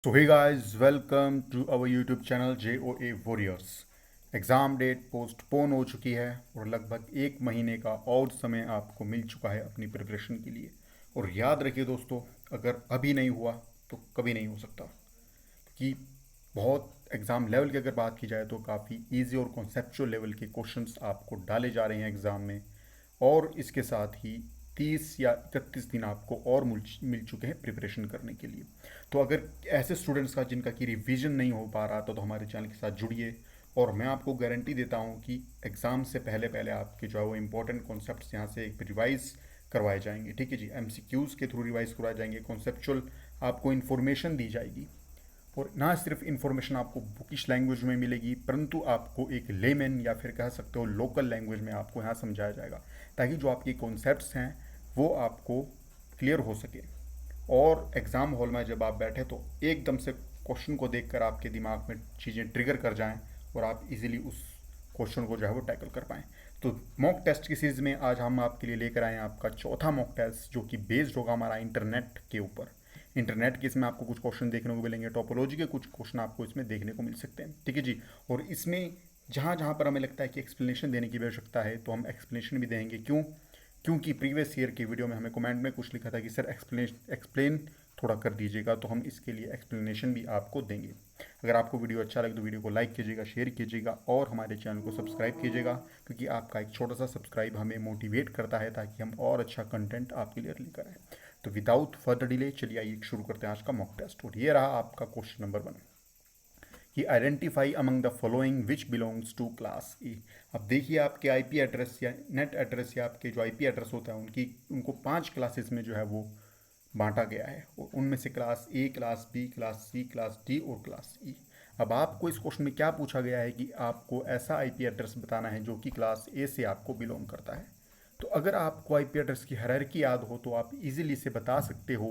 So hey guys, welcome to our YouTube channel JOA Warriors। Exam date postpone हो चुकी है और लगभग एक महीने का और समय आपको मिल चुका है अपनी प्रिपरेशन के लिए। और याद रखिए दोस्तों, अगर अभी नहीं हुआ तो कभी नहीं हो सकता, क्योंकि बहुत एग्ज़ाम लेवल की अगर बात की जाए तो काफ़ी इजी और कॉन्सेप्चुअल लेवल के क्वेश्चंस आपको डाले जा रहे हैं एग्ज़ाम में। और इसके साथ ही 30 या 31 दिन आपको और मिल चुके हैं प्रिपरेशन करने के लिए। तो अगर ऐसे स्टूडेंट्स का जिनका कि रिवीजन नहीं हो पा रहा तो हमारे चैनल के साथ जुड़िए। और मैं आपको गारंटी देता हूँ कि एग्ज़ाम से पहले पहले आपके जो है वो इंपॉर्टेंट कॉन्सेप्ट्स यहाँ से रिवाइज करवाए जाएंगे। ठीक है जी, एमसीक्यूज़ के थ्रू रिवाइज करवाए जाएंगे, कॉन्सेप्चुअल आपको इन्फॉर्मेशन दी जाएगी। और ना सिर्फ इन्फॉर्मेशन आपको बुकिश लैंग्वेज में मिलेगी, परंतु आपको एक लेमन या फिर कह सकते हो लोकल लैंग्वेज में आपको यहाँ समझाया जाएगा, ताकि जो आपके कॉन्सेप्ट्स हैं वो आपको क्लियर हो सके। और एग्ज़ाम हॉल में जब आप बैठे तो एकदम से क्वेश्चन को देखकर आपके दिमाग में चीज़ें ट्रिगर कर जाएं और आप इजीली उस क्वेश्चन को जो है वो टैकल कर पाएँ। तो मॉक टेस्ट की सीरीज़ में आज हम आपके लिए लेकर आए हैं आपका चौथा मॉक टेस्ट, जो कि बेस्ड होगा हमारा इंटरनेट के ऊपर। इंटरनेट के इसमें आपको कुछ क्वेश्चन देखने को मिलेंगे, टोपोलॉजी के कुछ क्वेश्चन आपको इसमें देखने को मिल सकते हैं। ठीक है जी। और इसमें जहाँ जहाँ पर हमें लगता है कि एक्सप्लेनेशन देने की आवश्यकता है तो हम एक्सप्लेनेशन भी देंगे। क्यों? क्योंकि प्रीवियस ईयर की वीडियो में हमें कमेंट में कुछ लिखा था कि सर एक्सप्लेन थोड़ा कर दीजिएगा, तो हम इसके लिए एक्सप्लेनेशन भी आपको देंगे। अगर आपको वीडियो अच्छा लगे तो वीडियो को लाइक कीजिएगा, शेयर कीजिएगा और हमारे चैनल को सब्सक्राइब कीजिएगा, क्योंकि आपका एक छोटा सा सब्सक्राइब हमें मोटिवेट करता है ताकि हम और अच्छा कंटेंट आपके लिए लेकर आए। तो विदाउट फर्दर डिले चलिए आइए शुरू करते हैं आज का मॉक टेस्ट। और ये रहा आपका क्वेश्चन नंबर 1 कि identify among the following which belongs to class E. अब देखिए, आपके आईपी एड्रेस या नेट एड्रेस या आपके जो आईपी एड्रेस होता है उनको 5 क्लासेस में जो है वो बांटा गया है। और उनमें से class A, class B, class C, class D और क्लास ई। अब आपको इस क्वेश्चन में क्या पूछा गया है कि आपको ऐसा आईपी एड्रेस बताना है जो कि क्लास ए से आपको बिलोंग करता है। तो अगर आपको आईपी एड्रेस की हायरार्की याद हो तो आप इजीली से बता सकते हो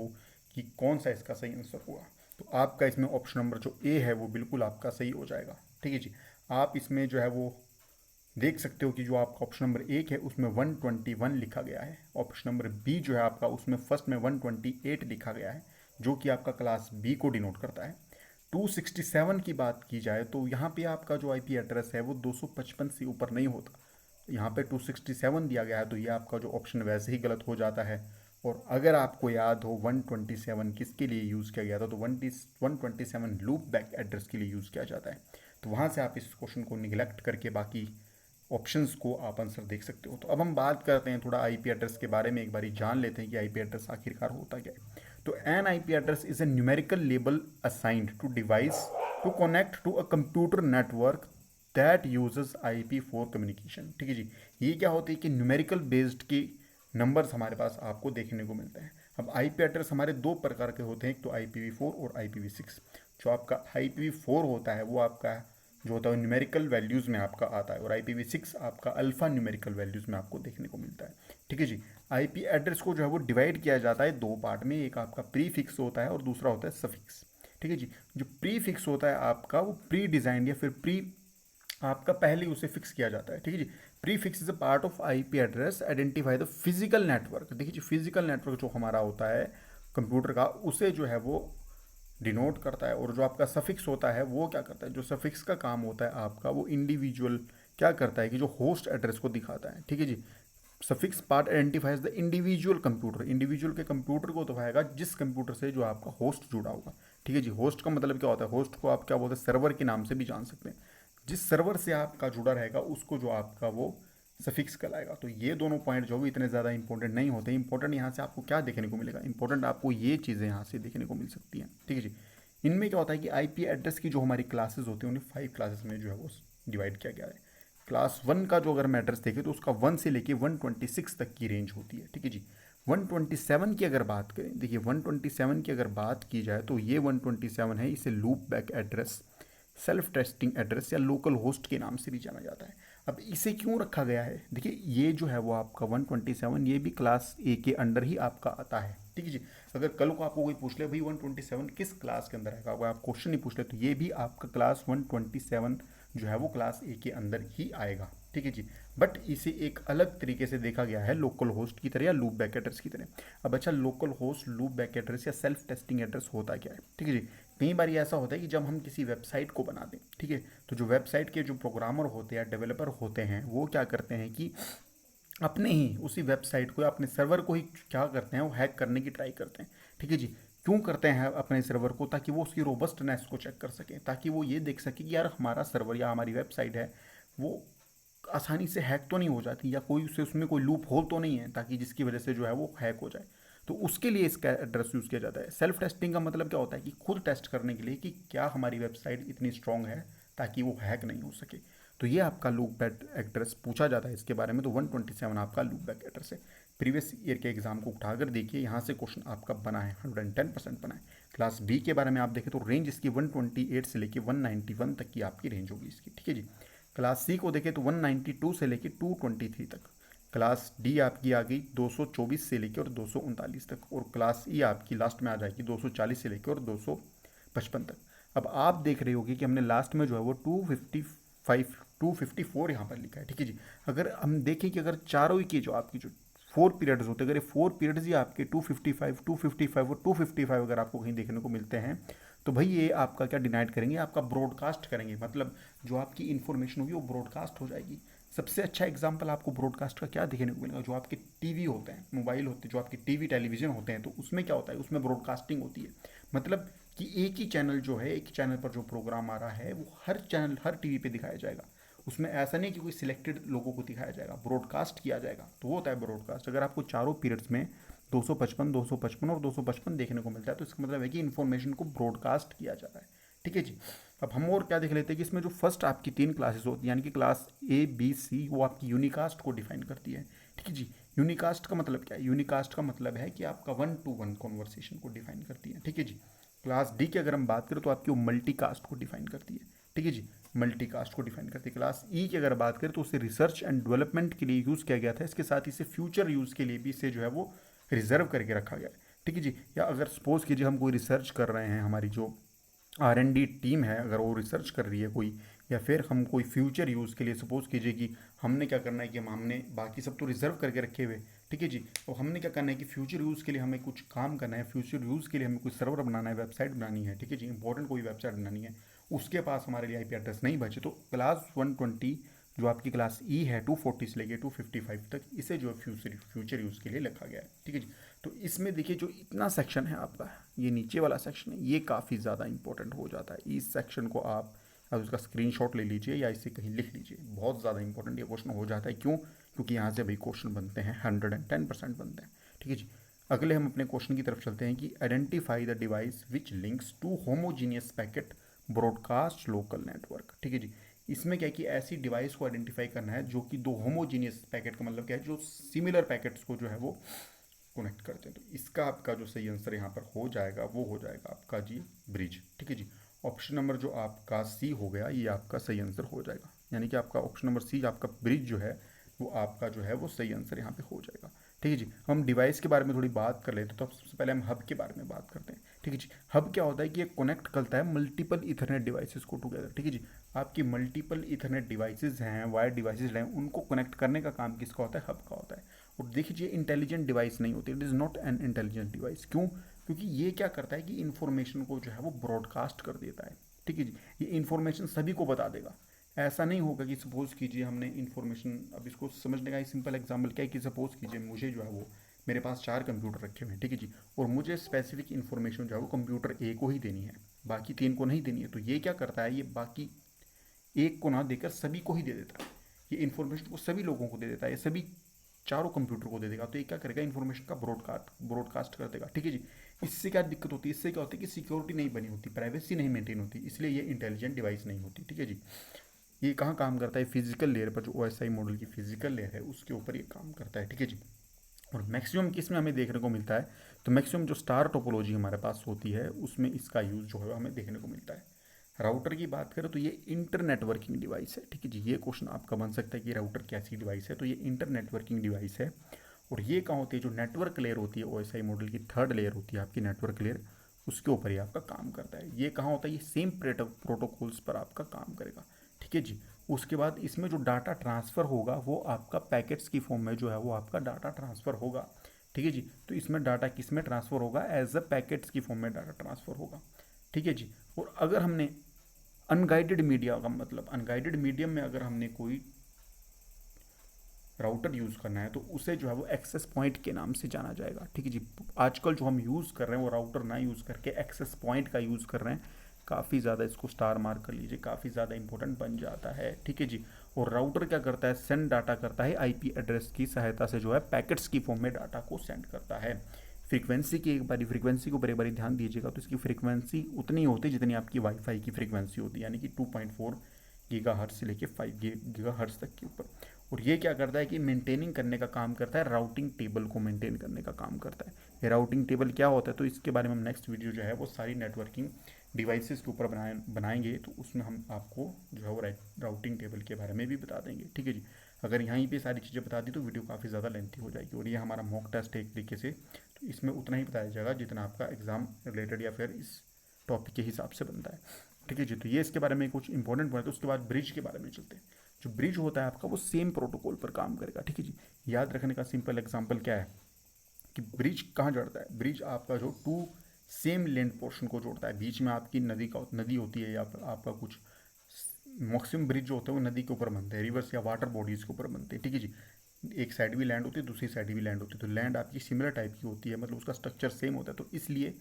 कि कौन सा इसका सही आंसर हुआ। तो आपका इसमें ऑप्शन नंबर जो ए है वो बिल्कुल आपका सही हो जाएगा। ठीक है जी। आप इसमें जो है वो देख सकते हो कि जो आपका ऑप्शन नंबर 1 है उसमें 121 लिखा गया है। ऑप्शन नंबर बी जो है आपका उसमें फर्स्ट में 128 लिखा गया है, जो कि आपका क्लास बी को डिनोट करता है। 267 की बात की जाए तो यहाँ पे आपका जो आईपी एड्रेस है वो 255 से ऊपर नहीं होता। यहाँ पे 267 दिया गया है, तो ये आपका जो ऑप्शन वैसे ही गलत हो जाता है। और अगर आपको याद हो 127 किसके लिए यूज़ किया गया था, तो 127 लूप बैक एड्रेस के लिए यूज़ किया जाता है। तो वहाँ से आप इस क्वेश्चन को निगलेक्ट करके बाकी ऑप्शंस को आप आंसर देख सकते हो। तो अब हम बात करते हैं थोड़ा आईपी एड्रेस के बारे में, एक बारी जान लेते हैं कि आईपी एड्रेस आखिरकार होता क्या है। तो an IP address is a numerical label assigned to device to connect to a computer network that uses IP for communication. ठीक है जी। ये क्या होती है कि न्यूमेरिकल बेस्ड के नंबर्स हमारे पास आपको देखने को मिलते हैं। अब आईपी एड्रेस हमारे दो प्रकार के होते हैं, एक तो IPv4 और IPv6। जो आपका IPv4 होता है वो आपका जो होता है न्यूमेरिकल वैल्यूज़ में आपका आता है, और IPv6 आपका अल्फ़ा न्यूमेरिकल वैल्यूज़ में आपको देखने को मिलता है। ठीक है जी। आईपी एड्रेस को जो है वो डिवाइड किया जाता है दो पार्ट में, एक आपका प्री फिक्स होता है और दूसरा होता है सफिक्स। ठीक है जी। जो प्री फिक्स होता है आपका वो प्री डिज़ाइंड या फिर प्री आपका पहले उसे फिक्स किया जाता है। ठीक है जी। Prefix is a part of IP address identify the physical network. देखिए जी, फिजिकल नेटवर्क जो हमारा होता है कंप्यूटर का, उसे जो है वो डिनोट करता है। और जो आपका सफिक्स होता है वो क्या करता है, जो सफिक्स का काम होता है आपका वो इंडिविजुअल क्या करता है कि जो होस्ट एड्रेस को दिखाता है। ठीक है जी। Suffix part identifies the individual computer. Individual के कंप्यूटर को दिखाएगा जिस कंप्यूटर से जो आपका होस्ट जुड़ा होगा। ठीक है जी। होस्ट का मतलब क्या होता है, होस्ट को आप क्या बोलते हैं, सर्वर के नाम से भी जान सकते हैं। जिस सर्वर से आपका जुड़ा रहेगा उसको जो आपका वो सफिक्स कहलाएगा। तो ये दोनों पॉइंट जो भी इतने ज़्यादा इंपॉर्टेंट नहीं होते। इंपॉर्टेंट यहाँ से आपको क्या देखने को मिलेगा, इंपॉर्टेंट आपको ये चीज़ें यहाँ से देखने को मिल सकती हैं। ठीक है जी। इनमें क्या होता है कि आईपी एड्रेस की जो हमारी क्लासेस होती हैं उन्हें 5 क्लासेस में जो है वो डिवाइड किया गया है। क्लास 1 का जो अगर हम एड्रेस देखें तो उसका 1 से लेके 126 तक की रेंज होती है। ठीक है जी। 127 की अगर बात करें, देखिए 127 की अगर बात की जाए तो ये 127 है, इसे loop back address, self testing address या लोकल होस्ट के नाम से भी जाना जाता है। अब इसे क्यों रखा गया है, देखिए ये जो है वो आपका 127 ये भी क्लास ए के अंडर ही आपका आता है। ठीक है जी। अगर कल को आपको कोई पूछ ले भाई 127 किस क्लास के अंदर है, अगर आप क्वेश्चन नहीं पूछ ले तो ये भी आपका क्लास 127 जो है वो क्लास ए के अंदर ही आएगा। ठीक है जी। बट इसे एक अलग तरीके से देखा गया है लोकल होस्ट की तरह या लूप बैक एड्रेस की तरह। अब अच्छा, local host, loop back address या सेल्फ टेस्टिंग एड्रेस होता क्या है। ठीक है जी। कई बार ये ऐसा होता है कि जब हम किसी वेबसाइट को बना दें, ठीक है, तो जो वेबसाइट के जो प्रोग्रामर होते हैं, डेवलपर होते हैं, वो क्या करते हैं कि अपने ही उसी वेबसाइट को या अपने सर्वर को ही क्या करते हैं, वो हैक करने की ट्राई करते हैं, ठीक है जी। क्यों करते हैं अपने सर्वर को? ताकि वो उसकी रोबस्टनेस को चेक कर सकें, ताकि वो ये देख सके कि यार हमारा सर्वर या हमारी वेबसाइट है वो आसानी से हैक तो नहीं हो जाती, या कोई उसे उसमें कोई लूप होल तो नहीं है, ताकि जिसकी वजह से जो है वो हैक हो जाए। तो उसके लिए इसका एड्रेस यूज़ किया जाता है। सेल्फ टेस्टिंग का मतलब क्या होता है कि खुद टेस्ट करने के लिए कि क्या हमारी वेबसाइट इतनी स्ट्रांग है ताकि वो हैक नहीं हो सके। तो ये आपका लूप बैक एड्रेस पूछा जाता है इसके बारे में। तो 127 आपका लूप बैक एड्रेस है। प्रीवियस ईयर के एग्जाम को उठाकर देखिए, यहाँ से क्वेश्चन आपका बना है, 110% बना है। क्लास बी के बारे में आप देखें तो रेंज इसकी 128 से लेकर 191 तक की आपकी रेंज होगी इसकी, ठीक है जी। क्लास सी को देखें तो 192 से लेकर 223 तक। क्लास डी आपकी आ गई 224 से लेकर और 239 तक। और क्लास ई आपकी लास्ट में आ जाएगी 240 से लेकर और 255 तक। अब आप देख रहे होगे कि हमने लास्ट में जो है वो 254 यहाँ पर लिखा है, ठीक है जी। अगर हम देखें कि अगर चारों की जो आपकी जो 4 पीरियड्स होते हैं, अगर ये 4 पीरियड्स ही आपके 255 और 255 अगर आपको कहीं देखने को मिलते हैं, तो भाई ये आपका क्या डिनाइड करेंगे, आपका ब्रॉडकास्ट करेंगे। मतलब जो आपकी इन्फॉर्मेशन होगी वो ब्रॉडकास्ट हो जाएगी। सबसे अच्छा एग्जांपल आपको ब्रॉडकास्ट का क्या देखने को मिलेगा? जो आपके टीवी होते हैं, मोबाइल होते हैं, जो आपके टीवी टेलीविजन होते हैं, तो उसमें क्या होता है, उसमें ब्रॉडकास्टिंग होती है। मतलब कि एक ही चैनल जो है, एक ही चैनल पर जो प्रोग्राम आ रहा है वो हर चैनल, हर टीवी पे दिखाया जाएगा। उसमें ऐसा नहीं कि कोई सिलेक्टेड लोगों को दिखाया जाएगा, ब्रॉडकास्ट किया जाएगा। तो वो होता है ब्रॉडकास्ट। अगर आपको चारों पीरियड्स में 255, 255 और 255 देखने को मिलता है, तो इसका मतलब है कि इन्फॉर्मेशन को ब्रॉडकास्ट किया जा रहा है, ठीक है जी। अब हम और क्या देख लेते हैं कि इसमें जो फर्स्ट आपकी 3 क्लासेस होती हैं, यानी कि क्लास ए बी सी, वो आपकी यूनिकास्ट को डिफाइन करती है, ठीक है जी। यूनिकास्ट का मतलब क्या है? यूनिकास्ट का मतलब है कि आपका 1-to-1 कॉन्वर्सेशन को डिफाइन करती है, ठीक है जी। क्लास डी की अगर हम बात करें तो आपकी वो मल्टीकास्ट को डिफाइन करती है, ठीक है जी। मल्टीकास्ट को डिफाइन करती है। क्लास ई की अगर बात करें तो उसे रिसर्च एंड डेवलपमेंट के लिए यूज़ किया गया था, इसके साथ इसे फ्यूचर यूज़ के लिए भी इसे जो है वो रिजर्व करके रखा गया है, ठीक है जी। या अगर सपोज कीजिए हम कोई रिसर्च कर रहे हैं, हमारी जो R&D टीम है अगर वो रिसर्च कर रही है कोई, या फिर हम कोई फ्यूचर यूज़ के लिए, सपोज कीजिए कि हमने क्या करना है कि हमने बाकी सब तो रिजर्व करके रखे हुए, ठीक है जी, और हमने क्या करना है कि फ्यूचर यूज़ के लिए हमें कुछ काम करना है, फ्यूचर यूज़ के लिए हमें कोई सर्वर बनाना है, वेबसाइट बनानी है, ठीक है जी, इंपॉर्टेंट कोई वेबसाइट बनानी है, उसके पास हमारे लिए IP एड्रेस नहीं बचे, तो क्लास 120 जो आपकी क्लास ई है 240 से लेके 255 तक, इसे जो फ्यूचर यूज़ के लिए लिखा गया है, ठीक है जी। तो इसमें देखिए जो इतना सेक्शन है आपका, ये नीचे वाला सेक्शन है, ये काफ़ी ज़्यादा इंपॉर्टेंट हो जाता है। इस सेक्शन को आप अब उसका स्क्रीनशॉट ले लीजिए या इसे कहीं लिख लीजिए, बहुत ज़्यादा इंपॉर्टेंट ये क्वेश्चन हो जाता है। क्यों? क्योंकि यहाँ से भाई क्वेश्चन बनते हैं, 110% बनते हैं, ठीक है जी। अगले हम अपने क्वेश्चन की तरफ चलते हैं कि identify the device which links to homogeneous packet broadcast local network, ठीक है जी। इसमें क्या है कि ऐसी डिवाइस को आइडेंटिफाई करना है जो कि दो होमोजीनियस पैकेट का मतलब क्या है, जो सिमिलर पैकेट्स को जो है वो कनेक्ट करते हैं। तो इसका आपका जो सही आंसर यहाँ पर हो जाएगा वो हो जाएगा आपका जी ब्रिज, ठीक है जी। ऑप्शन नंबर जो आपका सी हो गया, ये आपका सही आंसर हो जाएगा, यानी कि आपका ऑप्शन नंबर सी आपका ब्रिज जो है वो आपका जो है वो सही आंसर यहाँ पे हो जाएगा, ठीक है जी। हम डिवाइस के बारे में थोड़ी बात कर लेते हैं, तो सबसे पहले हम हब के बारे में बात करते हैं, ठीक है जी। हब क्या होता है कि ये कनेक्ट करता है मल्टीपल इथरनेट डिवाइसेस को टुगेदर, ठीक है जी। आपकी मल्टीपल इथरनेट डिवाइसेस हैं, वायर डिवाइसेस हैं, उनको कनेक्ट करने का काम किसका होता है? हब का होता है। और देखिए इंटेलिजेंट डिवाइस नहीं होती, it is not an intelligent device. क्यों? क्योंकि ये क्या करता है कि इन्फॉर्मेशन को जो है वो ब्रॉडकास्ट कर देता है, ठीक है जी। ये इन्फॉर्मेशन सभी को बता देगा। ऐसा नहीं होगा कि सपोज कीजिए हमने इन्फॉर्मेशन, अब इसको समझने का एक सिंपल एग्जांपल क्या है कि सपोज कीजिए मुझे जो है वो, मेरे पास 4 कंप्यूटर रखे हुए हैं, ठीक है जी, और मुझे स्पेसिफिक इन्फॉर्मेशन जो है वो कंप्यूटर ए को ही देनी है, बाकी 3 को नहीं देनी है। तो ये क्या करता है, ये बाकी एक को ना देकर सभी को ही दे देता है। ये इन्फॉर्मेशन को सभी लोगों को दे देता है, ये सभी चारों कंप्यूटर को दे देगा। तो ये क्या करेगा, इन्फॉर्मेशन का ब्रॉडकास्ट कर देगा, ठीक है जी। इससे क्या दिक्कत होती है? इससे क्या होती है कि सिक्योरिटी नहीं बनी होती, प्राइवेसी नहीं मेंटेन होती, इसलिए ये इंटेलिजेंट डिवाइस नहीं होती, ठीक है जी। ये कहाँ काम करता है? फिजिकल लेयर पर, जो OSI मॉडल की फिजिकल लेयर है उसके ऊपर ये काम करता है, ठीक है जी। और मैक्सिमम किस में हमें देखने को मिलता है? तो मैक्सिमम जो स्टार टोपोलॉजी हमारे पास होती है उसमें इसका यूज़ जो है हमें देखने को मिलता है। राउटर की बात करें तो ये इंटर नेटवर्किंग डिवाइस है, ठीक है जी। ये क्वेश्चन आपका बन सकता है कि राउटर कैसी डिवाइस है, तो ये इंटर नेटवर्किंग डिवाइस है। और ये कहाँ होती है? जो नेटवर्क लेयर होती है, OSI मॉडल की 3rd लेयर होती है आपकी नेटवर्क लेयर, उसके ऊपर ही आपका काम करता है। ये कहाँ होता है? ये सेम प्रोटोकॉल्स पर आपका काम करेगा, ठीक है जी। उसके बाद इसमें जो डाटा ट्रांसफ़र होगा वो आपका पैकेट्स की फॉर्म में जो है वो आपका डाटा ट्रांसफ़र होगा, ठीक है जी। तो इसमें डाटा किस में ट्रांसफ़र होगा? एज अ पैकेट्स की फॉर्म में डाटा ट्रांसफ़र होगा। ठीक है जी। और अगर हमने अनगाइडेड मीडिया का मतलब अनगाइडेड मीडियम में अगर हमने कोई राउटर यूज़ करना है तो उसे जो है वो एक्सेस पॉइंट के नाम से जाना जाएगा। ठीक है जी। आजकल जो हम यूज़ कर रहे हैं वो राउटर ना यूज़ करके एक्सेस पॉइंट का यूज़ कर रहे हैं। काफ़ी ज़्यादा इसको स्टार मार्क कर लीजिए, काफ़ी ज़्यादा इंपॉर्टेंट बन जाता है। ठीक है जी। और राउटर क्या करता है, सेंड डाटा करता है आईपी एड्रेस की सहायता से, जो है पैकेट्स की फॉर्म में डाटा को सेंड करता है। फ्रीक्वेंसी के ऊपर एक बार ध्यान दीजिएगा, तो इसकी फ्रीक्वेंसी उतनी होती है जितनी आपकी वाईफाई की फ्रीक्वेंसी होती है, यानी कि 2.4 गीगा हर्ट्ज से लेके 5 गीगा हर्ट्ज तक के ऊपर। और ये क्या करता है कि मेंटेनिंग करने का काम करता है, राउटिंग टेबल को मेंटेन करने का काम करता है। ये राउटिंग टेबल क्या होता है, तो इसके बारे में हम नेक्स्ट वीडियो जो है वो सारी नेटवर्किंग डिवाइसेस के ऊपर बनाएंगे, तो उसमें हम आपको जो है वो राउटिंग टेबल के बारे में भी बता देंगे। ठीक है जी। अगर यहीं पे सारी चीज़ें बता दी तो वीडियो काफ़ी ज़्यादा लेंथी हो जाएगी, और ये हमारा मॉक टेस्ट है एक तरीके से, तो इसमें उतना ही बताया जाएगा जितना आपका एग्ज़ाम रिलेटेड या फिर इस टॉपिक के हिसाब से बनता है। ठीक है जी। तो ये इसके बारे में कुछ इंपॉर्टेंट पॉइंट है। तो उसके बाद ब्रिज के बारे में चलते हैं। जो ब्रिज होता है आपका वो सेम प्रोटोकॉल पर काम करेगा। ठीक है जी। याद रखने का सिंपल एग्जांपल क्या है कि ब्रिज कहाँ जोड़ता है, ब्रिज आपका जो टू सेम लेंथ पोर्शन को जोड़ता है। बीच में आपकी नदी होती है, या फिर आपका कुछ मैक्सिमम ब्रिज जो होते हैं वो नदी के ऊपर बनते हैं, रिवर्स या वाटर बॉडीज़ के ऊपर बनते हैं। ठीक है जी। एक साइड भी लैंड होती है, दूसरी साइड भी लैंड होती है, तो लैंड आपकी सिमिलर टाइप की होती है, मतलब उसका स्ट्रक्चर सेम होता है, तो इसलिए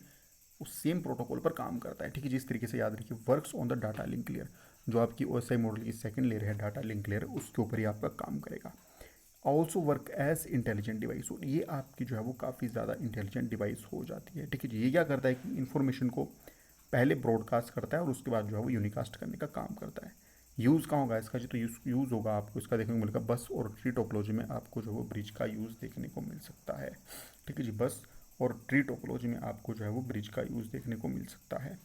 उस सेम प्रोटोकॉल पर काम करता है। ठीक है, जिस तरीके से याद रखिए, works on the data link layer. जो आपकी ओएसआई मॉडल की सेकंड लेयर है, डाटा लिंक लेयर, उसके ऊपर ही आपका काम करेगा। Also work as intelligent device, और ये आपकी जो है वो काफ़ी ज़्यादा इंटेलिजेंट डिवाइस हो जाती है। ठीक है जी। ये क्या करता है कि इन्फॉर्मेशन को पहले ब्रॉडकास्ट करता है और उसके बाद जो है वो यूनिकास्ट करने का काम करता है। यूज़ कहाँ होगा इसका जी, तो यूज़ होगा आपको इसका देखने को मिलेगा बस और ट्री टोपोलॉजी में, आपको जो है वो ब्रिज का यूज़ देखने को मिल सकता है। ठीक है जी। बस और ट्री टोपोलॉजी में आपको जो है वो ब्रिज का यूज़ देखने को मिल सकता है।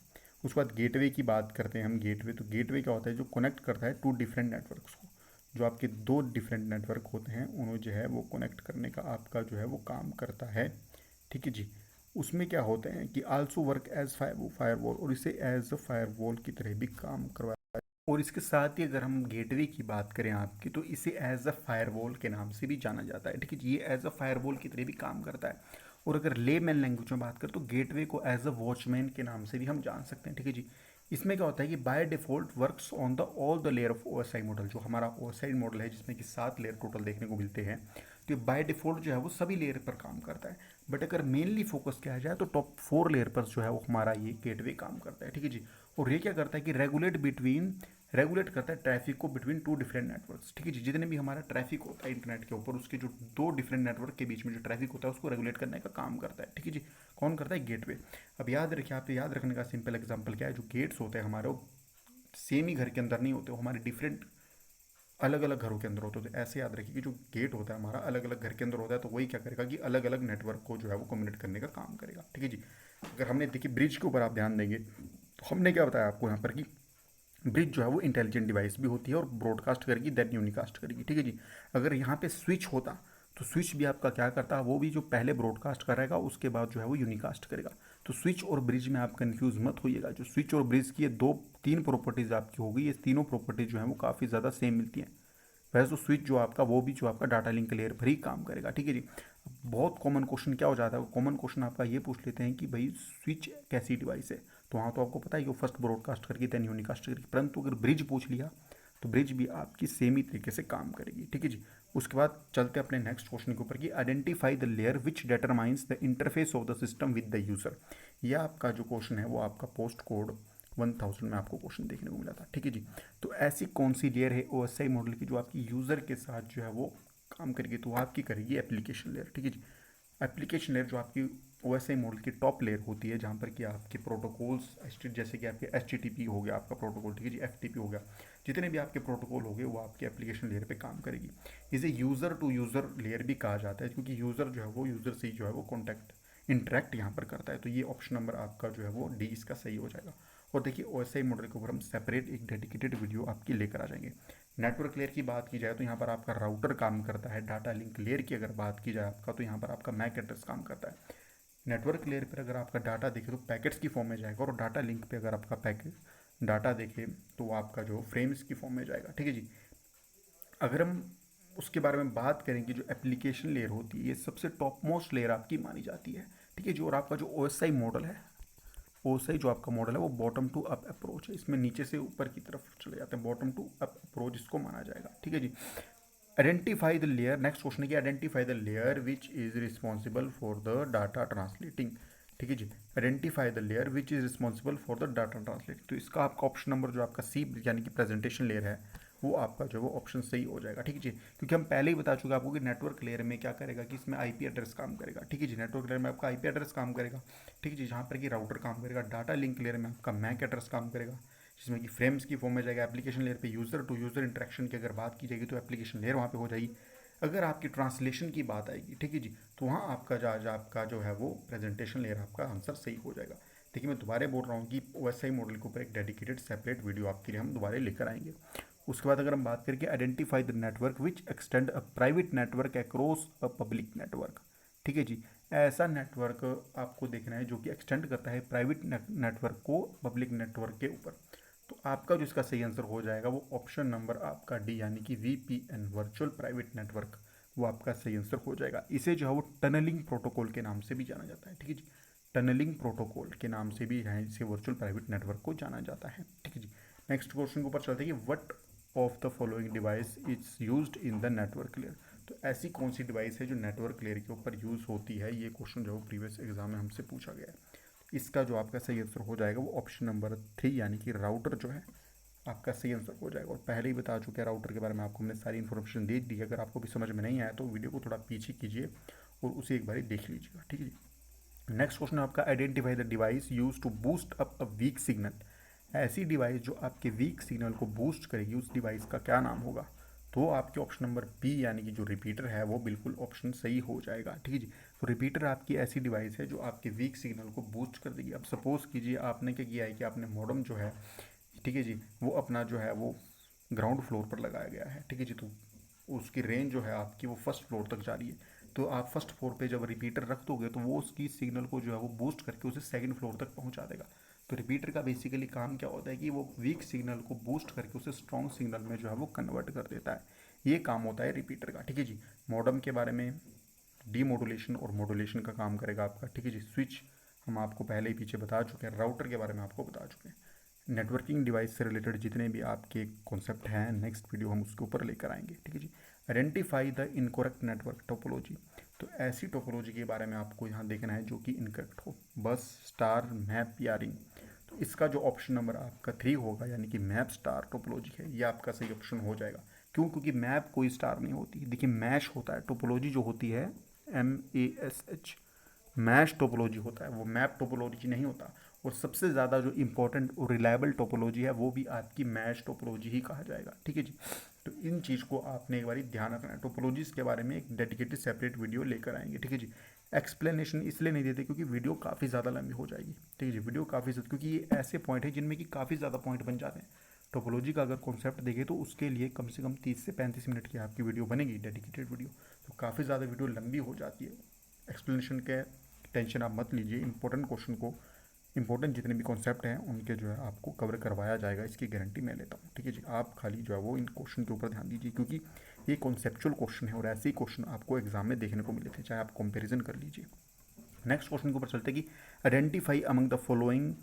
उसके बाद गेटवे की बात करते हैं हम। गेटवे, तो गेटवे क्या होता है, जो कनेक्ट करता है टू डिफरेंट नेटवर्क्स को। जो आपके दो डिफरेंट नेटवर्क होते हैं उन्हें जो है वो कनेक्ट करने का आपका जो है वो काम करता है। ठीक है जी। उसमें क्या होते हैं कि आल्सो वर्क एज फायरवॉल, और इसे एज अ फायरवॉल की तरह भी काम करवाया। और इसके साथ ही अगर हम गेटवे की बात करें आपकी, तो इसे एज अ फायरवॉल के नाम से भी जाना जाता है। ठीक है जी। ये एज अ फायरवॉल की तरह भी काम करता है। और अगर लेमैन लैंग्वेज में बात करें तो गेटवे को एज अ वॉचमैन के नाम से भी हम जान सकते हैं। ठीक है जी। इसमें क्या होता है कि by default works on the all the layer of OSI model. जो हमारा ओएसआई मॉडल है जिसमें कि 7 लेयर टोटल देखने को मिलते हैं, तो बाय डिफॉल्ट जो है वो सभी लेयर पर काम करता है। बट अगर मेनली फोकस किया जाए तो टॉप 4 लेयर पर जो है वो हमारा ये गेटवे काम करता है। ठीक है जी। और ये क्या करता है कि रेगुलेट करता है ट्रैफिक को बिटवीन टू डिफरेंट नेटवर्क्स। ठीक है जी। जितने भी हमारा ट्रैफिक होता है इंटरनेट के ऊपर, उसके जो दो डिफरेंट नेटवर्क के बीच में जो ट्रैफिक होता है उसको रेगुलेट करने का काम करता है। ठीक है जी। कौन करता है, गेटवे। अब याद रखिए, आप याद रखने का सिंपल एग्जांपल क्या है, जो गेट्स होते हैं हमारे, वो सेम ही घर के अंदर नहीं होते, वो हमारे डिफरेंट अलग अलग घरों के अंदर होते हैं। तो ऐसे याद रखिए कि जो गेट होता है हमारा अलग अलग घर के अंदर होता है, तो वही क्या करेगा कि अलग अलग नेटवर्क को जो है वो कम्युनिकेट करने का काम करेगा। ठीक है जी। अगर हमने देखिए ब्रिज के ऊपर आप ध्यान देंगे, तो हमने क्या बताया आपको यहाँ पर कि ब्रिज जो है वो इंटेलिजेंट डिवाइस भी होती है और ब्रॉडकास्ट करेगी देन यूनिकास्ट करेगी। ठीक है जी। अगर यहाँ पे स्विच होता तो स्विच भी आपका क्या करता है, वो भी जो पहले ब्रॉडकास्ट करेगा उसके बाद जो है वो यूनिकास्ट करेगा। तो स्विच और ब्रिज में आप कंफ्यूज मत होइएगा। जो स्विच और ब्रिज की ये दो तीन प्रॉपर्टीज आपकी होगी, ये तीनों प्रॉपर्टीज जो है वो काफ़ी ज़्यादा सेम मिलती हैं। वैसे तो स्विच जो आपका वो भी जो आपका डाटा लिंक लेयर पर ही काम करेगा। ठीक है जी। बहुत कॉमन क्वेश्चन क्या हो जाता है, कॉमन क्वेश्चन आपका ये पूछ लेते हैं कि भाई स्विच कैसी डिवाइस है, तो वहाँ तो आपको पता है कि वो फर्स्ट ब्रॉडकास्ट करके देन यूनिकास्ट करेगी। परंतु अगर ब्रिज पूछ लिया तो ब्रिज भी आपकी सेम ही तरीके से काम करेगी। ठीक है जी। उसके बाद चलते हैं अपने नेक्स्ट क्वेश्चन के ऊपर कि identify the layer which determines the interface of the system with the user. यह आपका जो क्वेश्चन है वो आपका पोस्ट कोड 1000 में आपको क्वेश्चन देखने को मिला था। ठीक है जी। तो ऐसी कौन सी लेयर है ओएसआई मॉडल की जो आपकी यूज़र के साथ जो है वो काम करेगी, तो वो आपकी करेगी एप्लीकेशन लेयर। ठीक है जी। एप्लीकेशन लेयर जो आपकी ओएसआई मॉडल की टॉप लेयर होती है, जहाँ पर कि आपके प्रोटोकॉल्स जैसे कि आपके एचटीटीपी हो गया आपका प्रोटोकॉल, ठीक है जी, एफटीपी हो गया, जितने भी आपके प्रोटोकॉल हो गए वो आपके एप्लीकेशन लेयर पे काम करेगी। इसे यूज़र टू यूज़र लेयर भी कहा जाता है, क्योंकि यूज़र जो है वो यूज़र से जो है वो कॉन्टैक्ट इंटरेक्ट यहाँ पर करता है। तो ये ऑप्शन नंबर आपका जो है वो डी इसका सही हो जाएगा। और देखिए ओएसआई मॉडल के ऊपर हम सेपरेट एक डेडिकेटेड वीडियो आपकी लेकर आ जाएंगे। नेटवर्क लेयर की बात की जाए तो यहाँ पर आपका राउटर काम करता है। डाटा लिंक लेयर की अगर बात की जाए आपका, तो यहाँ पर आपका मैक एड्रेस काम करता है। नेटवर्क लेयर पर अगर आपका डाटा देखे तो पैकेट्स की फॉर्म में जाएगा, और डाटा लिंक पे अगर आपका पैकेट डाटा देखे तो वो आपका जो फ्रेम्स की फॉर्म में जाएगा। ठीक है जी। अगर हम उसके बारे में बात करें कि जो एप्लीकेशन लेयर होती है ये सबसे टॉप मोस्ट लेयर आपकी मानी जाती है। ठीक है जी। और आपका जो ओएसआई मॉडल है OSI जो आपका मॉडल है वो बॉटम टू अप अप्रोच है, इसमें नीचे से ऊपर की तरफ चले जाते हैं, बॉटम टू अप अप्रोच इसको माना जाएगा। ठीक है जी। Identify the layer, next question है कि identify the layer which is responsible for the data translating. ठीक है जी। Identify the layer which is responsible for the data translating, तो इसका आपका ऑप्शन नंबर जो आपका सी यानी कि प्रेजेंटेशन लेयर है वो आपका जो है वो ऑप्शन सही हो जाएगा। ठीक है जी। क्योंकि हम पहले ही बता चुके आपको कि नेटवर्क लेयर में क्या करेगा कि इसमें आईपी एड्रेस काम करेगा। ठीक है जी। नेटवर्क लेयर में आपका आईपी एड्रेस काम करेगा। ठीक है जी। जहाँ पर कि राउटर काम करेगा। डाटा लिंक लेयर में आपका मैक एड्रेस काम करेगा, जिसमें कि फ्रेम्स की फॉर्म में जाएगा। एप्लीकेशन लेयर पे यूज़र टू यूज़र इंटरेक्शन की अगर बात की जाएगी तो एप्लीकेशन लेयर वहाँ पे हो जाएगी। अगर आपकी ट्रांसलेशन की बात आएगी, ठीक है जी, तो वहाँ आपका आपका जो है वो प्रेजेंटेशन लेयर आपका आंसर सही हो जाएगा। देखिए मैं दोबारा बोल रहा हूँ कि OSI मॉडल के ऊपर एक डेडिकेटेड सेपरेट वीडियो आपके लिए हम दोबारा लेकर आएंगे। उसके बाद अगर हम बात करें कि identify the network which extend a private network across a public network. ठीक है जी। ऐसा नेटवर्क आपको देखना है जो कि एक्सटेंड करता है प्राइवेट नेटवर्क को पब्लिक नेटवर्क के ऊपर। तो आपका जो इसका सही आंसर हो जाएगा वो ऑप्शन नंबर आपका डी यानी कि VPN वर्चुअल प्राइवेट नेटवर्क, वो आपका सही आंसर हो जाएगा। इसे जो है वो टनलिंग प्रोटोकॉल के नाम से भी जाना जाता है। ठीक है जी। टनलिंग प्रोटोकॉल के नाम से भी इसे वर्चुअल प्राइवेट नेटवर्क को जाना जाता है। ठीक है जी। नेक्स्ट क्वेश्चन के ऊपर चलते हैं कि what of the following device is used in the network layer. तो ऐसी कौन सी डिवाइस है जो नेटवर्क लेयर के ऊपर यूज़ होती है, ये क्वेश्चन जो प्रीवियस एग्जाम में हमसे पूछा गया है। इसका जो आपका सही आंसर हो जाएगा वो ऑप्शन नंबर 3 यानी कि राउटर जो है आपका सही आंसर हो जाएगा। और पहले ही बता चुके हैं राउटर के बारे में आपको हमने सारी इन्फॉर्मेशन दे दी है। अगर आपको भी समझ में नहीं आया तो वीडियो को थोड़ा पीछे कीजिए और उसे एक बार देख लीजिएगा। ठीक है जी। नेक्स्ट क्वेश्चन है आपका identify the device use to boost up a weak signal. ऐसी डिवाइस जो आपके वीक सिग्नल को बूस्ट करेगी उस डिवाइस का क्या नाम होगा। तो आपके ऑप्शन नंबर बी यानी कि जो रिपीटर है वो बिल्कुल ऑप्शन सही हो जाएगा। ठीक है जी। तो रिपीटर आपकी ऐसी डिवाइस है जो आपके वीक सिग्नल को बूस्ट कर देगी। अब सपोज कीजिए आपने क्या किया है कि आपने मॉडम जो है, ठीक है जी, वो अपना जो है वो ग्राउंड फ्लोर पर लगाया गया है। ठीक है जी। तो उसकी रेंज जो है आपकी वो फर्स्ट फ्लोर तक जा रही है। तो आप फर्स्ट फ्लोर पे जब रिपीटर रख दोगे तो वो उसकी सिग्नल को जो है वो बूस्ट करके उसे सेकंड फ्लोर तक पहुंचा देगा। तो रिपीटर का बेसिकली काम क्या होता है कि वो वीक सिग्नल को बूस्ट करके उसे स्ट्रॉन्ग सिग्नल में जो है वो कन्वर्ट कर देता है। ये काम होता है रिपीटर का। ठीक है जी। मॉडम के बारे में डीमोडुलेशन और मॉडुलेशन का काम करेगा आपका। ठीक है जी। स्विच हम आपको पहले ही पीछे बता चुके हैं। राउटर के बारे में आपको बता चुके हैं। नेटवर्किंग डिवाइस से रिलेटेड जितने भी आपके कॉन्सेप्ट हैं नेक्स्ट वीडियो हम उसके ऊपर लेकर आएंगे। ठीक है जी। Identify the incorrect network topology. तो ऐसी टोपोलॉजी के बारे में आपको यहाँ देखना है जो कि इनकरेक्ट हो, बस, स्टार, मैप या रिंग। तो इसका जो ऑप्शन नंबर आपका 3 होगा यानी कि मैप स्टार टोपोलॉजी है, ये आपका सही ऑप्शन हो जाएगा। क्यों? क्योंकि मैप कोई स्टार नहीं होती। देखिए मैश होता है, टोपोलॉजी जो होती है MASH, मैश टोपोलॉजी होता है, वो मैप टोपोलॉजी नहीं होता। और सबसे ज़्यादा जो इंपॉर्टेंट और रिलायबल टोपोलॉजी है वो भी आपकी मैश टोपोलॉजी ही कहा जाएगा। ठीक है जी। तो इन चीज़ को आपने एक बार ध्यान रखना है। टोपोलॉजीज के बारे में एक डेडिकेटेड सेपरेट वीडियो लेकर आएंगे। ठीक है जी। एक्सप्लेनेशन इसलिए नहीं देते क्योंकि वीडियो काफ़ी ज़्यादा लंबी हो जाएगी। ठीक है जी। वीडियो काफ़ी ज़्यादा, क्योंकि ये ऐसे पॉइंट है जिनमें कि काफ़ी ज़्यादा पॉइंट बन जाते हैं। टोपोलॉजी का अगर कॉन्सेप्ट देखें तो उसके लिए कम से कम 30 से 35 मिनट की आपकी वीडियो बनेगी, डेडिकेटेड वीडियो। तो काफ़ी ज़्यादा वीडियो लंबी हो जाती है। एक्सप्लेनेशन के टेंशन आप मत लीजिए। इंपॉर्टेंट क्वेश्चन को, इंपॉर्टेंट जितने भी कॉन्सेप्ट हैं उनके जो है आपको कवर करवाया जाएगा, इसकी गारंटी मैं लेता हूँ। ठीक है जी। आप खाली जो है वो इन क्वेश्चन के ऊपर ध्यान दीजिए क्योंकि ये कॉन्सेप्चुअल क्वेश्चन है और ऐसे ही क्वेश्चन आपको एग्जाम में देखने को मिले थे, चाहे आप कंपैरिजन कर लीजिए। नेक्स्ट क्वेश्चन के ऊपर चलते हैं कि identify among the following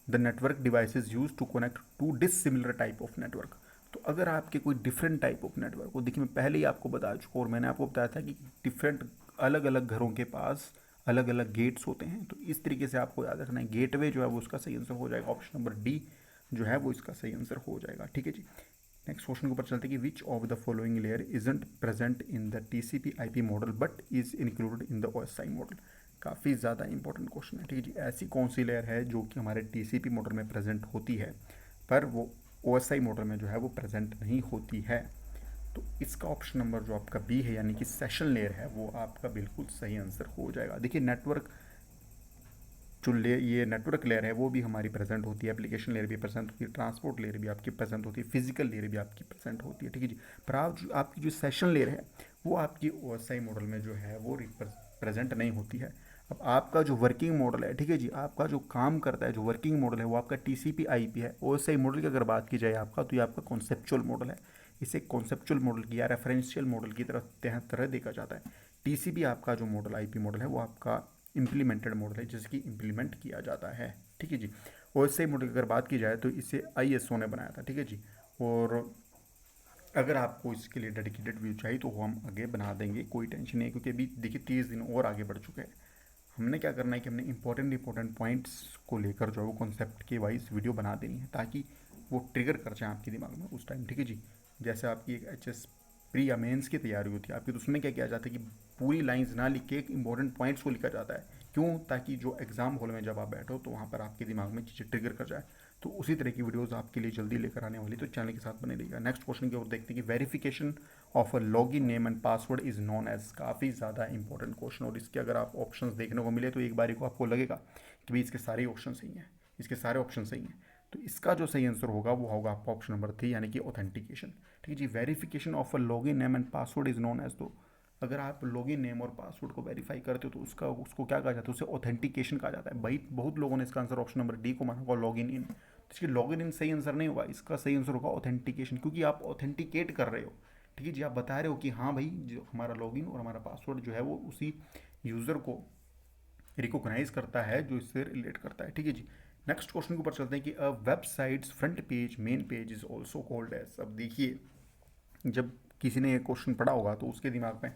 the network devices use to connect to dissimilar type of network. तो अगर आपके कोई डिफरेंट टाइप ऑफ नेटवर्क को, देखिए मैं पहले ही आपको बता चुका और मैंने आपको बताया था कि डिफरेंट अलग अलग घरों के पास अलग अलग गेट्स होते हैं। तो इस तरीके से आपको याद रखना है। गेटवे जो है वो उसका सही आंसर हो जाएगा। ऑप्शन नंबर डी जो है वो इसका सही आंसर हो जाएगा। ठीक है जी। नेक्स्ट क्वेश्चन के ऊपर चलते हैं कि विच of the following layer isn't present in the TCP/IP model but is included in the OSI model. काफ़ी ज़्यादा इंपॉर्टेंट क्वेश्चन है। ठीक है जी। ऐसी कौन सी लेयर है जो कि हमारे TCP मॉडल में प्रेजेंट होती है पर वो OSI मॉडल में जो है वो प्रेजेंट नहीं होती है। तो इसका ऑप्शन नंबर जो आपका बी है यानी कि सेशन लेयर है वो आपका बिल्कुल सही आंसर हो जाएगा। देखिए नेटवर्क जो ये नेटवर्क लेयर है वो भी हमारी प्रेजेंट होती है, एप्लीकेशन लेयर भी प्रेजेंट होती है, ट्रांसपोर्ट लेयर भी आपकी प्रेजेंट होती है, फिजिकल लेयर भी आपकी प्रेजेंट होती है। ठीक है जी। पर आपकी जो सेशन लेयर है वो आपकी OSI मॉडल में जो है वो प्रेजेंट नहीं होती है। अब आपका जो वर्किंग मॉडल है, ठीक है जी, आपका जो काम करता है, जो वर्किंग मॉडल है वो आपका TCP/IP है। OSI मॉडल की अगर बात की जाए आपका, तो ये आपका कॉन्सेप्चुअल मॉडल है। इसे कॉन्सेप्चुअल मॉडल की या रेफरेंशियल मॉडल की तरह देखा जाता है। TCP आपका जो मॉडल IP मॉडल है वो आपका इम्प्लीमेंटेड मॉडल है जिसकी इम्प्लीमेंट किया जाता है। ठीक है जी। और इससे मॉडल की अगर बात की जाए तो इसे ISO ने बनाया था, ठीक है जी। और अगर आपको इसके लिए डेडिकेटेड व्यू चाहिए तो हम आगे बना देंगे, कोई टेंशन नहीं है, क्योंकि अभी देखिए 30 दिन और आगे बढ़ चुके हैं। हमने क्या करना है कि हमने इंपॉर्टेंट पॉइंट्स को लेकर जो है वो कॉन्सेप्ट के वाइज वीडियो बना देनी है, ताकि वो ट्रिगर कर जाए आपके दिमाग में उस टाइम, ठीक है जी। जैसे आपकी एक HS प्री या मेंस की तैयारी होती है आपकी, तो उसमें क्या किया जाता है कि पूरी लाइंस ना लिख के एक इंपॉर्टेंट पॉइंट्स को लिखा जाता है। क्यों? ताकि जो एग्जाम हॉल में जब आप बैठो तो वहाँ पर आपके दिमाग में चीज़ें ट्रिगर कर जाए। तो उसी तरह की वीडियोस आपके लिए जल्दी लेकर आने वाली, तो चैनल के साथ बने रहिएगा। नेक्स्ट क्वेश्चन की ओर देखते हैं कि verification of a login name and password is known as, काफ़ी ज़्यादा इंपॉर्टेंट क्वेश्चन। और इसके अगर आप ऑप्शंस देखने को मिले तो एक बारी को आपको लगेगा कि भाई इसके सारे ऑप्शन सही हैं, इसके सारे ऑप्शन सही हैं। तो इसका जो सही आंसर होगा वो होगा आपका ऑप्शन नंबर 3, यानी कि ऑथेंटिकेशन, ठीक है जी। Verification of a login name and password is known as, तो अगर आप लॉगिन नेम और पासवर्ड को वेरीफाई करते हो तो उसको क्या कहा जाता है? उसे ऑथेंटिकेशन कहा जाता है। भाई बहुत लोगों ने इसका आंसर ऑप्शन नंबर डी को माना होगा, लॉगिन इन। तो इसकी लॉगिन इन सही आंसर नहीं होगा, इसका सही आंसर होगा ऑथेंटिकेशन, क्योंकि आप ऑथेंटिकेट कर रहे हो, ठीक है जी। आप बता रहे हो कि हाँ भाई जो हमारा लॉगिन और हमारा पासवर्ड जो है वो उसी यूज़र को रिकॉग्नाइज करता है जो इससे रिलेट करता है, ठीक है जी। नेक्स्ट क्वेश्चन के ऊपर चलते हैं कि a website's front page main page is also called as. अब देखिए, जब किसी ने ये क्वेश्चन पढ़ा होगा तो उसके दिमाग में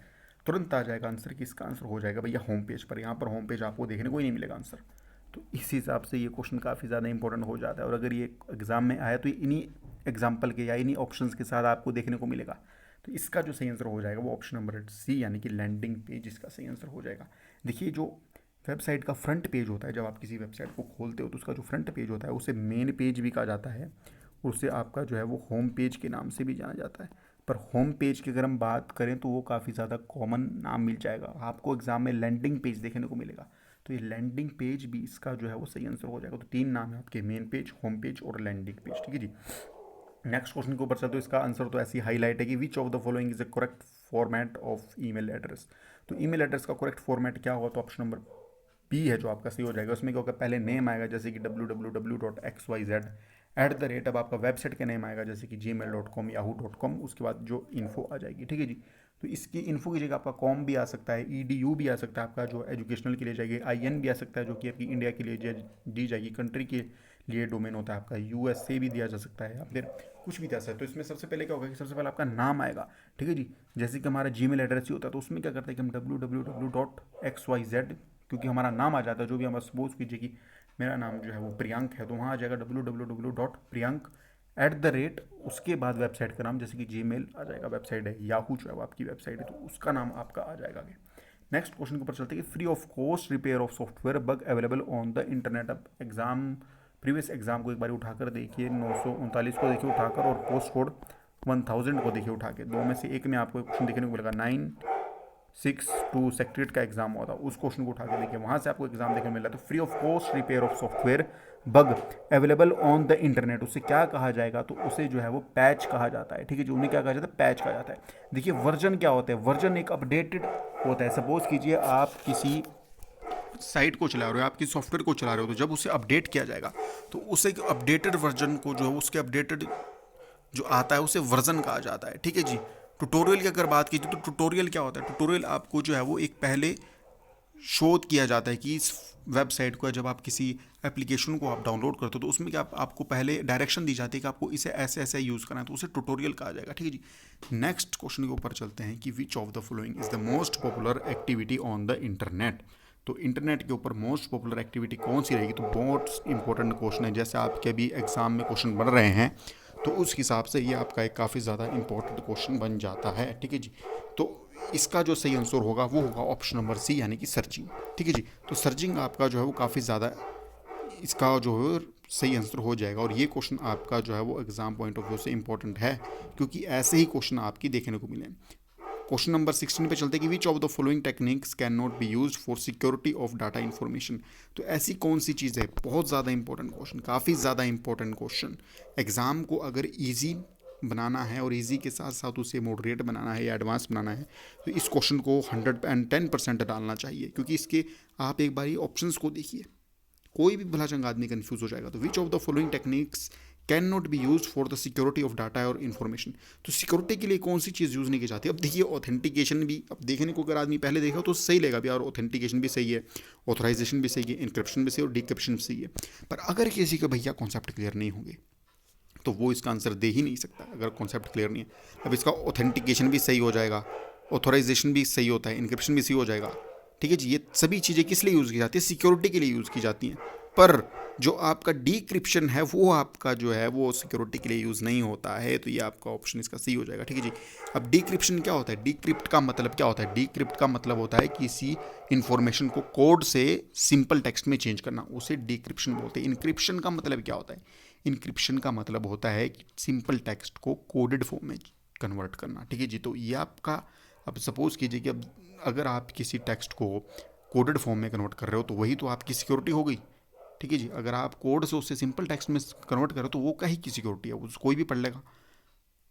तुरंत आ जाएगा आंसर कि इसका आंसर हो जाएगा भैया होम पेज पर। यहाँ पर होम पेज आपको देखने को ही नहीं मिलेगा आंसर। तो इस हिसाब से ये क्वेश्चन काफ़ी ज़्यादा इंपॉर्टेंट हो जाता है, और अगर ये एग्जाम में आया तो ये इन्हीं एग्जाम्पल के या इन्हीं ऑप्शंस के साथ आपको देखने को मिलेगा। तो इसका जो सही आंसर हो जाएगा वो ऑप्शन नंबर सी, यानी कि लैंडिंग पेज इसका सही आंसर हो जाएगा। देखिए, जो वेबसाइट का फ्रंट पेज होता है, जब आप किसी वेबसाइट को खोलते हो तो उसका जो फ्रंट पेज होता है उसे मेन पेज भी कहा जाता है, उसे आपका जो है वो होम पेज के नाम से भी जाना जाता है। पर होम पेज की अगर हम बात करें तो वो काफ़ी ज़्यादा कॉमन नाम मिल जाएगा आपको, एग्जाम में लैंडिंग पेज देखने को मिलेगा। तो ये लैंडिंग पेज भी इसका जो है वो सही आंसर हो जाएगा। तो 3 नाम है आपके, मेन पेज, होम पेज और लैंडिंग पेज, ठीक है जी। नेक्स्ट क्वेश्चन के ऊपर चलते तो इसका आंसर तो ऐसी हाईलाइट है कि विच of the following is the correct format of email address. तो ईमेल एड्रेस का करेक्ट फॉर्मेट क्या होगा? तो ऑप्शन नंबर बी है जो आपका सही हो जाएगा। उसमें क्या होगा? पहले नेम आएगा जैसे कि www.xyz @ अब आपका वेबसाइट का नेम आएगा जैसे कि gmail.com yahoo.com, उसके बाद जो इन्फो आ जाएगी, ठीक है जी। तो इसकी इन्फो की जगह आपका कॉम भी आ सकता है, edu भी आ सकता है आपका जो एजुकेशनल के लिए जाएगी, IN भी आ सकता है जो कि आपकी इंडिया के लिए दी जाएगी, कंट्री के लिए डोमेन होता है आपका, USA भी दिया जा सकता है, या फिर कुछ भी दिया सकता है। तो इसमें सबसे पहले क्या होगा कि सबसे पहले आपका नाम आएगा, ठीक है जी। जैसे कि हमारा जीमेल एड्रेस ही होता है तो उसमें क्या करते हैं कि हम www.xyz, क्योंकि हमारा नाम आ जाता है, जो भी हम सपोज कीजिए कि मेरा नाम जो है वो प्रियंक है, तो वहाँ आ जाएगा www.priyank @ उसके बाद वेबसाइट का नाम, जैसे कि जीमेल आ जाएगा, वेबसाइट है याहू जो है वो आपकी वेबसाइट है, तो उसका नाम आपका आ जाएगा आगे। नेक्स्ट क्वेश्चन के ऊपर चलते हैं कि free of cost repair of software bug available on the internet. अब एग्जाम, प्रीवियस एग्जाम को एक बार उठाकर देखिए, 939 को देखिए उठाकर, और पोस्ट कोड 1000 को देखिए उठा के, दो में से एक में आपको क्वेश्चन देखने को मिलेगा। 962 सेक्रेटरीट का एग्जाम हुआ था, उस क्वेश्चन को उठा के देखिए, वहाँ से आपको एग्जाम देखने को मिला। तो free of cost repair of software bug available on the internet, उसे क्या कहा जाएगा? तो उसे जो है वो पैच कहा जाता है, ठीक है जी। उन्हें क्या कहा जाता है? पैच कहा जाता है। देखिए, वर्जन क्या होता है? वर्जन एक अपडेटेड होता है। सपोज कीजिए आप किसी साइट को चला रहे हो, आपकी सॉफ्टवेयर को चला रहे हो, तो जब उसे अपडेट किया जाएगा तो उसे अपडेटेड वर्जन को जो है उसके अपडेटेड जो आता है उसे वर्जन कहा जाता है, ठीक है जी। ट्यूटोरियल की अगर बात कीजिए तो ट्यूटोरियल क्या होता है? ट्यूटोरियल आपको जो है वो एक पहले शोध किया जाता है कि इस वेबसाइट को, जब आप किसी एप्लीकेशन को आप डाउनलोड करते हो तो उसमें क्या आपको पहले डायरेक्शन दी जाती है कि आपको इसे ऐसे ऐसे यूज़ करना है, तो उसे ट्यूटोरियल कहा जाएगा, ठीक है जी। नेक्स्ट क्वेश्चन के ऊपर चलते हैं कि विच of the following is the most popular activity on the internet. तो इंटरनेट के ऊपर मोस्ट पॉपुलर एक्टिविटी कौन सी रहेगी? तो बहुत इंपॉर्टेंट क्वेश्चन है, जैसे आपके अभी एग्जाम में क्वेश्चन बन रहे हैं तो उस हिसाब से ये आपका एक काफ़ी ज़्यादा इंपॉर्टेंट क्वेश्चन बन जाता है, ठीक है जी। तो इसका जो सही आंसर होगा वो होगा ऑप्शन नंबर सी, यानी कि सर्चिंग, ठीक है जी। तो सर्चिंग आपका जो है वो काफ़ी ज़्यादा इसका जो है सही आंसर हो जाएगा, और ये क्वेश्चन आपका जो है वो एग्जाम पॉइंट ऑफ व्यू से इंपॉर्टेंट है, क्योंकि ऐसे ही क्वेश्चन आपकी देखने को मिले। क्वेश्चन नंबर 16 पे चलते हैं कि विच of the following techniques can not be use for security of data information. तो ऐसी कौन सी चीज़ है? बहुत ज़्यादा इंपॉर्टेंट क्वेश्चन, काफ़ी ज़्यादा इंपॉर्टेंट क्वेश्चन। एग्जाम को अगर ईजी बनाना है और इजी के साथ साथ उसे मॉडरेट बनाना है या एडवांस बनाना है तो इस क्वेश्चन को 110% डालना चाहिए, क्योंकि इसके आप एक बार ऑप्शंस को देखिए, कोई भी भला चंगा आदमी कंफ्यूज हो जाएगा। तो विच of the following techniques can not be use for the security of data और इन्फॉर्मेशन। तो सिक्योरिटी के लिए कौन सी चीज़ यूज़ नहीं की जाती। अब देखिए ऑथेंटिकेशन भी, अब देखने को अगर आदमी पहले देखा तो सही लेगा भी, और ऑथेंटिकेशन भी सही है, ऑथराइजेशन भी सही है, इंक्रिप्शन भी सही है और डिक्रिप्शन भी सही है। पर अगर किसी का भैया कॉन्सेप्ट क्लियर नहीं होंगे तो वो इसका आंसर दे ही नहीं सकता अगर कॉन्सेप्ट क्लियर नहीं है। अब इसका ऑथेंटिकेशन भी सही हो जाएगा, ऑथोराइजेशन भी सही होता है, इनक्रिप्शन भी सही हो जाएगा, ठीक है जी। ये सभी चीज़ें किस लिए यूज़ की जाती है, सिक्योरिटी के लिए यूज़ की जाती हैं। पर जो आपका डिक्रिप्शन है वो आपका जो है वो सिक्योरिटी के लिए यूज़ नहीं होता है, तो ये आपका ऑप्शन इसका सही हो जाएगा, ठीक है जी। अब डिक्रिप्शन क्या होता है, डिक्रिप्ट का मतलब क्या होता है, डिक्रिप्ट का मतलब होता है किसी इंफॉर्मेशन को कोड से सिंपल टेक्स्ट में चेंज करना, उसे डिक्रिप्शन बोलते हैं। इनक्रिप्शन का मतलब क्या होता है, इनक्रिप्शन का मतलब होता है कि सिंपल टेक्स्ट को कोडेड फॉर्म में कन्वर्ट करना, ठीक है जी। तो ये आपका, अब सपोज कीजिए कि अब अगर आप किसी टेक्स्ट को कोडेड फॉर्म में कन्वर्ट कर रहे हो तो वही तो आपकी सिक्योरिटी हो गई, ठीक है जी। अगर आप कोड से उससे सिंपल टेक्स्ट में कन्वर्ट करो तो वो क्या ही की सिक्योरिटी है, उस कोई भी पढ़ लेगा।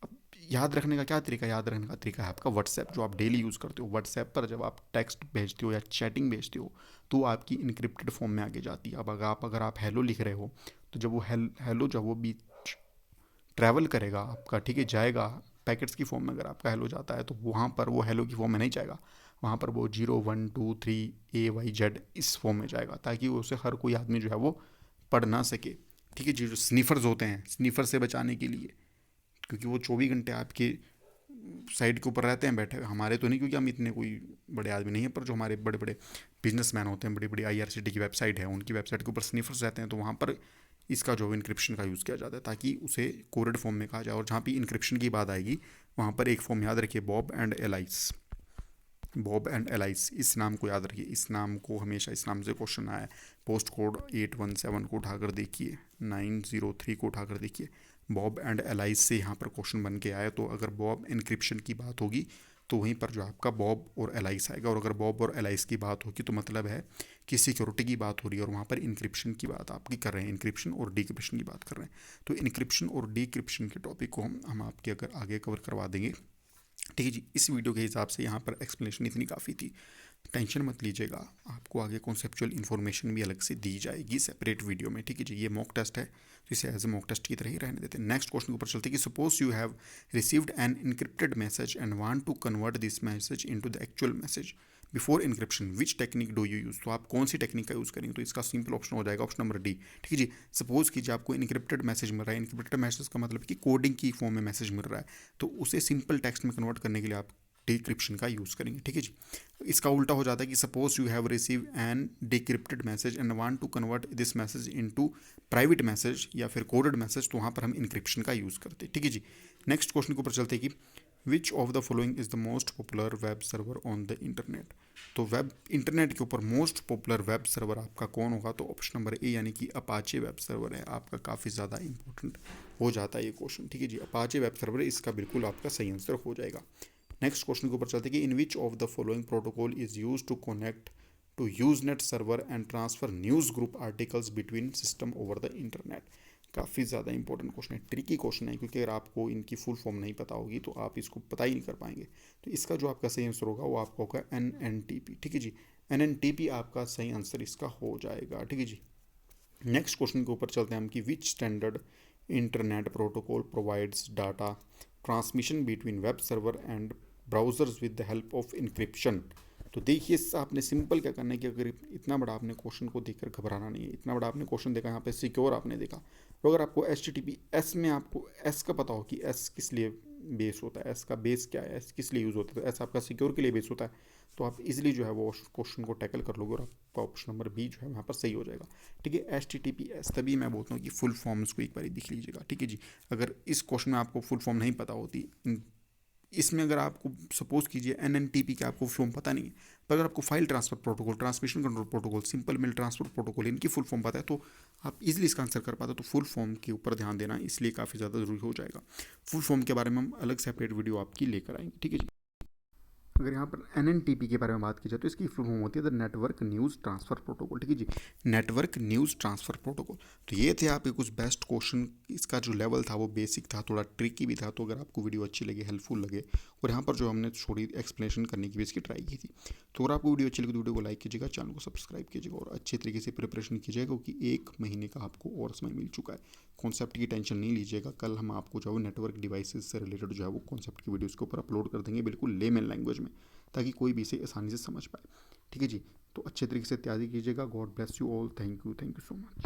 अब याद रखने का क्या तरीका, याद रखने का तरीका है आपका व्हाट्सएप, जो आप डेली यूज़ करते हो। व्हाट्सएप पर जब आप टेक्स्ट भेजते हो या चैटिंग भेजते हो तो आपकी इनक्रिप्टेड फॉर्म में आगे जाती है। अब अगर आप हेलो लिख रहे हो तो जब वो हेलो जब वो बीच ट्रैवल करेगा आपका, ठीक है, जाएगा पैकेट्स की फॉर्म में, अगर आपका हेलो जाता है तो वहाँ पर वो हेलो की फॉर्म में नहीं जाएगा, वहाँ पर वो 0 1 2 3 AYZ इस फॉर्म में जाएगा, ताकि उसे हर कोई आदमी जो है वो पढ़ ना सके, ठीक है जी। जो स्नीफर्स होते हैं, स्नीफर से बचाने के लिए, क्योंकि वो 24 घंटे आपके साइड के ऊपर रहते हैं बैठे, हमारे तो नहीं क्योंकि हम इतने कोई बड़े आदमी नहीं हैं, पर जो हमारे बड़े बड़े बिजनेसमैन होते हैं, बड़ी बड़ी IRCTC की वेबसाइट है, उनकी वेबसाइट के ऊपर स्नीफर्स रहते हैं, तो वहाँ पर इसका जो इनक्रिप्शन का यूज़ किया जाता है ताकि उसे कोडेड फॉर्म में कहा जाए। और जहाँ भी इनक्रिप्शन की बात आएगी वहाँ पर एक फॉर्म याद रखिए, Bob and alias, Bob and alias, इस नाम को याद रखिए, इस नाम को हमेशा, इस नाम से क्वेश्चन आया है। पोस्ट कोड 817 को उठाकर देखिए, 903 को उठाकर देखिए, बॉब एंड एलाइस से यहाँ पर क्वेश्चन बन के आया। तो अगर बॉब इनक्रिप्शन की बात होगी तो वहीं पर जो आपका बॉब और एलाइस आएगा, और अगर बॉब और एलाइस की बात होगी तो मतलब है कि सिक्योरिटी की बात हो रही है और वहाँ पर इनक्रिप्शन की बात आपकी कर रहे हैं, इनक्रिप्शन और डिक्रिप्शन की बात कर रहे हैं। तो इनक्रिप्शन और डिक्रिप्शन के टॉपिक को हम आपके अगर आगे कवर करवा देंगे, ठीक है जी। इस वीडियो के हिसाब से यहाँ पर एक्सप्लेनेशन इतनी काफ़ी थी, टेंशन मत लीजिएगा, आपको आगे कॉन्सेप्चुअल इन्फॉर्मेशन भी अलग से दी जाएगी सेपरेट वीडियो में, ठीक है जी। ये मॉक टेस्ट है तो इसे एज ए मॉक टेस्ट की तरह ही रहने देते हैं। नेक्स्ट क्वेश्चन के ऊपर चलते हैं कि suppose you have received an encrypted message and want to convert this message into the actual message before encryption, which technique do you use. तो आप कौन सी टेक्निक का यूज़ करेंगे, तो इसका सिंपल ऑप्शन हो जाएगा ऑप्शन नंबर डी, ठीक है जी। सपोज कीजिए आपको इनक्रिप्टेड मैसेज मिल रहा है, इनक्रिप्टेड मैसेज का मतलब कि कोडिंग की फॉर्म में मैसेज मिल रहा है, तो उसे सिंपल टेक्स्ट में कन्वर्ट करने के लिए आप डिक्रिप्शन का यूज़ करेंगे, ठीक है जी। इसका उल्टा हो जाता है कि suppose you have receive an decrypted message and want to convert this message into private message या फिर कोडेड मैसेज, तो वहाँ पर हम इनक्रिप्शन का यूज़ करते हैं, ठीक है जी। नेक्स्ट क्वेश्चन के ऊपर चलते हैं कि विच of the following is the most popular web server on the internet. तो वेब इंटरनेट के ऊपर मोस्ट पॉपुलर वेब सर्वर आपका कौन होगा, तो ऑप्शन नंबर ए यानी कि अपाचे वेब सर्वर है आपका, काफ़ी ज़्यादा इंपॉर्टेंट हो जाता है ये क्वेश्चन, ठीक है जी। अपाचे वेब सर्वर है, इसका बिल्कुल आपका सही आंसर हो जाएगा। नेक्स्ट क्वेश्चन के ऊपर चलते हैं कि in which of the following protocol is use to connect to Usenet server and transfer news group articles between system over the internet. काफ़ी ज़्यादा इंपॉर्टेंट क्वेश्चन है, ट्रिकी क्वेश्चन है, क्योंकि अगर आपको इनकी फुल फॉर्म नहीं पता होगी तो आप इसको पता ही नहीं कर पाएंगे। तो इसका जो आपका सही आंसर होगा वो आपका होगा NNTP, ठीक है जी। NNTP आपका सही आंसर इसका हो जाएगा, ठीक है जी। नेक्स्ट क्वेश्चन के ऊपर चलते हैं हम कि विच standard internet protocol provides data transmission between web server and browsers with the help of encryption. तो देखिए आपने सिंपल क्या करना है कि अगर इतना बड़ा आपने क्वेश्चन को देखकर घबराना नहीं है, इतना बड़ा आपने क्वेश्चन देखा, यहाँ पे सिक्योर आपने देखा, तो अगर आपको HTTPS में आपको S का पता हो कि S किस लिए बेस होता है, S का बेस क्या है, S किस लिए यूज़ होता है, तो S आपका सिक्योर के लिए बेस होता है, तो आप इजीली जो है वो क्वेश्चन को टैकल कर लोगे और आपका ऑप्शन नंबर बी जो है वहाँ पर सही हो जाएगा, ठीक है। HTTPS, तभी मैं बोलता हूँ कि फुल फॉर्म इसको एक बार दिख लीजिएगा, ठीक है जी। अगर इस क्वेश्चन में आपको फुल फॉर्म नहीं पता होती, इसमें अगर आपको सपोज कीजिए NNTP का आपको फॉर्म पता नहीं है, पर अगर आपको file transfer protocol, transmission control protocol, simple mail transfer protocol, इनकी फुल फॉर्म पता है तो आप इजीली इसका आंसर कर पाते हो। तो फुल फॉर्म के ऊपर ध्यान देना इसलिए काफ़ी ज़्यादा ज़रूरी हो जाएगा। फुल फॉर्म के बारे में हम अलग सेपरेट वीडियो आपकी लेकर आएंगे, ठीक है जी। अगर यहाँ पर NNTP के बारे में बात की जाए तो इसकी फुल फॉर्म होती है the network news transfer protocol, ठीक है जी। Network news transfer protocol. तो ये थे आपके कुछ बेस्ट क्वेश्चन, इसका जो लेवल था वो बेसिक था, थोड़ा ट्रिकी भी था, तो अगर आपको वीडियो अच्छी लगे, हेल्पफुल लगे और यहाँ पर जो हमने थोड़ी एक्सप्लेनेशन करने की भी इसकी ट्राई की थी। तो अगर आपको वीडियो अच्छी लगी तो वीडियो को लाइक कीजिएगा, चैनल को सब्सक्राइब कीजिएगा और अच्छे तरीके से प्रिपरेशन कीजिएगा, क्योंकि 1 महीने का आपको और समय मिल चुका है। कॉन्सेप्ट की टेंशन नहीं लीजिएगा, कल हम आपको जो है नेटवर्क डिवाइसेज से रिलेटेड जो है वो कॉन्सेप्ट की वीडियोज़ के ऊपर अपलोड कर देंगे बिल्कुल लेमन लैंग्वेज में, ताकि कोई भी इसे आसानी से समझ पाए। ठीक है जी, तो अच्छे तरीके से तैयारी कीजिएगा। God bless you all, thank you so much.